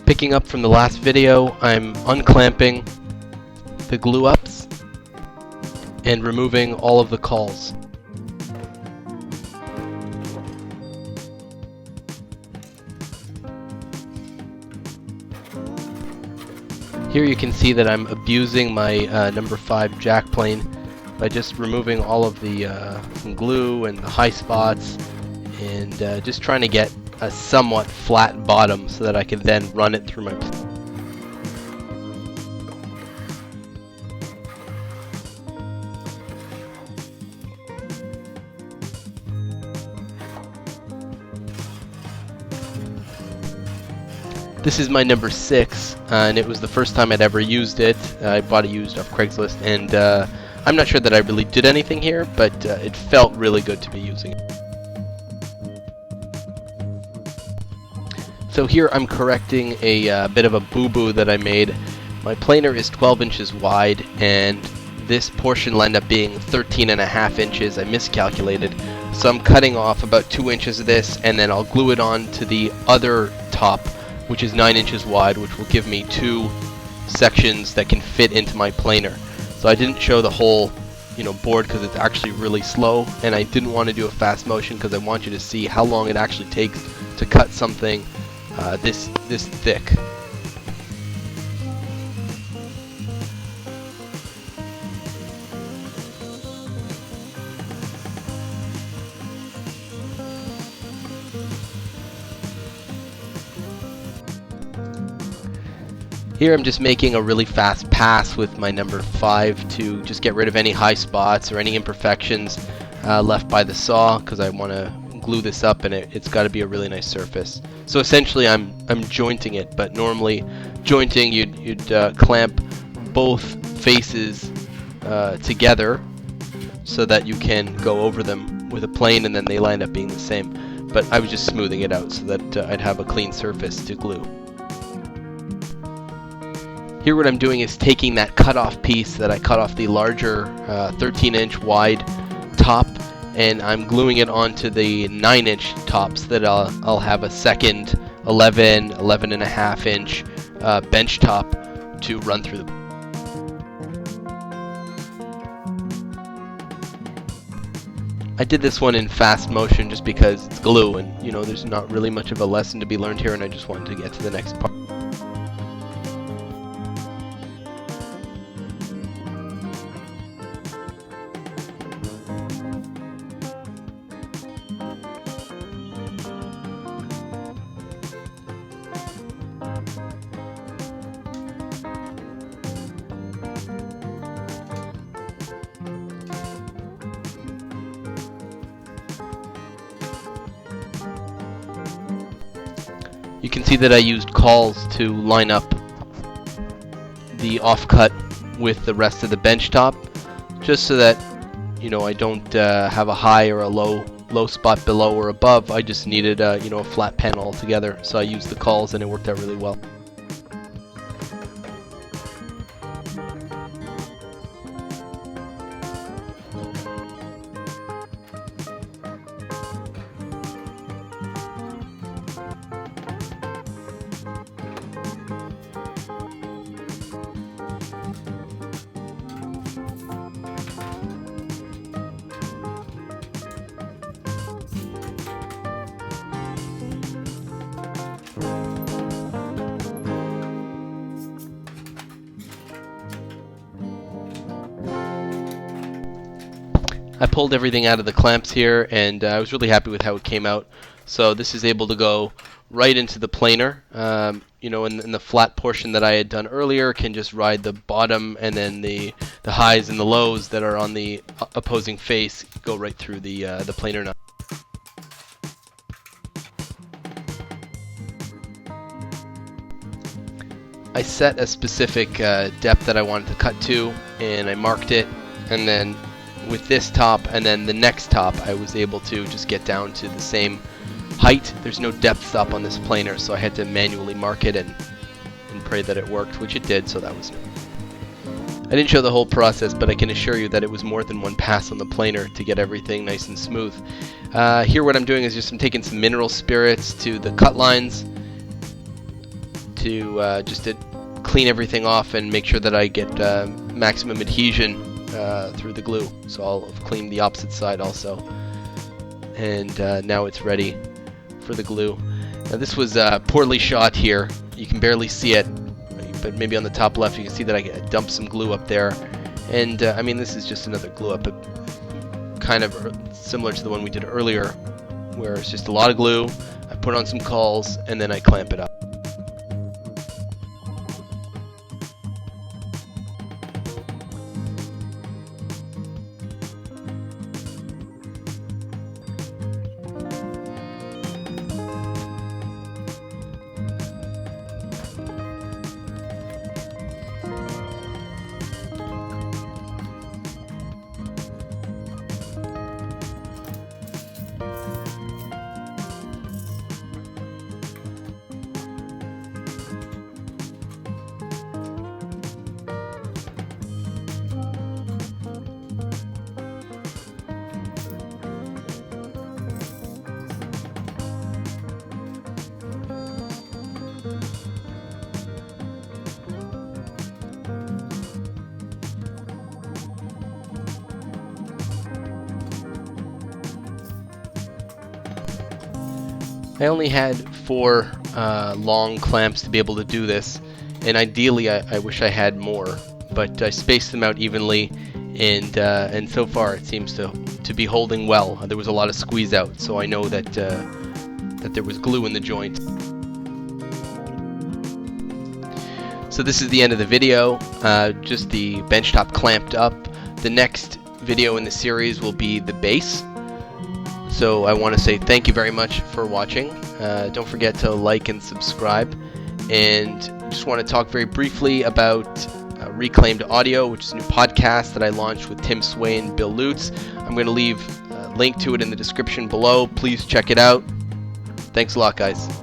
Picking up from the last video, I'm unclamping the glue ups and removing all of the cauls. Here you can see that I'm abusing my number 5 jack plane by just removing all of the glue and the high spots, and just trying to get a somewhat flat bottom so that I can then run it through my This is my number 6, and it was the first time I'd ever used it. I bought it used off Craigslist, and I'm not sure that I really did anything here, but it felt really good to be using it. So here I'm correcting a bit of a boo-boo that I made. My planer is 12 inches wide, and this portion will end up being 13.5 inches. I miscalculated, so I'm cutting off about 2 inches of this, and then I'll glue it on to the other top, which is 9 inches wide, which will give me 2 sections that can fit into my planer. So I didn't show the whole, board because it's actually really slow, and I didn't want to do a fast motion because I want you to see how long it actually takes to cut something this thick. Here I'm just making a really fast pass with my number 5 to just get rid of any high spots or any imperfections left by the saw, because I want to glue this up, and it's got to be a really nice surface. So essentially I'm jointing it, but normally jointing you'd clamp both faces together so that you can go over them with a plane and then they end up being the same. But I was just smoothing it out so that I'd have a clean surface to glue. Here what I'm doing is taking that cut-off piece that I cut off the larger 13-inch wide top, and I'm gluing it onto the 9-inch tops that I'll have a second 11.5 inch bench top to run through the. I did this one in fast motion just because it's glue, and there's not really much of a lesson to be learned here, and I just wanted to get to the next part. You can see that I used cauls to line up the offcut with the rest of the bench top, just so that I don't have a high or a low spot below or above. I just needed a flat panel altogether, so I used the cauls and it worked out really well. I pulled everything out of the clamps here, and I was really happy with how it came out. So this is able to go right into the planer. In the flat portion that I had done earlier can just ride the bottom, and then the highs and the lows that are on the opposing face go right through the planer nut. I set a specific depth that I wanted to cut to, and I marked it, and then with this top and then the next top I was able to just get down to the same height. There's no depth stop on this planer, so I had to manually mark it and pray that it worked, which it did, so that was nice. I didn't show the whole process, but I can assure you that it was more than one pass on the planer to get everything nice and smooth. Here what I'm doing is I'm taking some mineral spirits to the cut lines just to clean everything off and make sure that I get maximum adhesion through the glue. So I'll clean the opposite side also. And now it's ready for the glue. Now this was poorly shot here. You can barely see it, but maybe on the top left you can see that I dumped some glue up there. And I mean, this is just another glue up, kind of similar to the one we did earlier, where it's just a lot of glue. I put on some cauls and then I clamp it up. I only had 4 long clamps to be able to do this, and ideally I wish I had more, but I spaced them out evenly, and so far it seems to be holding well. There was a lot of squeeze out, so I know that that there was glue in the joint. So this is the end of the video, just the benchtop clamped up. The next video in the series will be the base. So I want to say thank you very much for watching. Don't forget to like and subscribe. And just want to talk very briefly about Reclaimed Audio, which is a new podcast that I launched with Tim Sway and Bill Lutz. I'm going to leave a link to it in the description below. Please check it out. Thanks a lot, guys.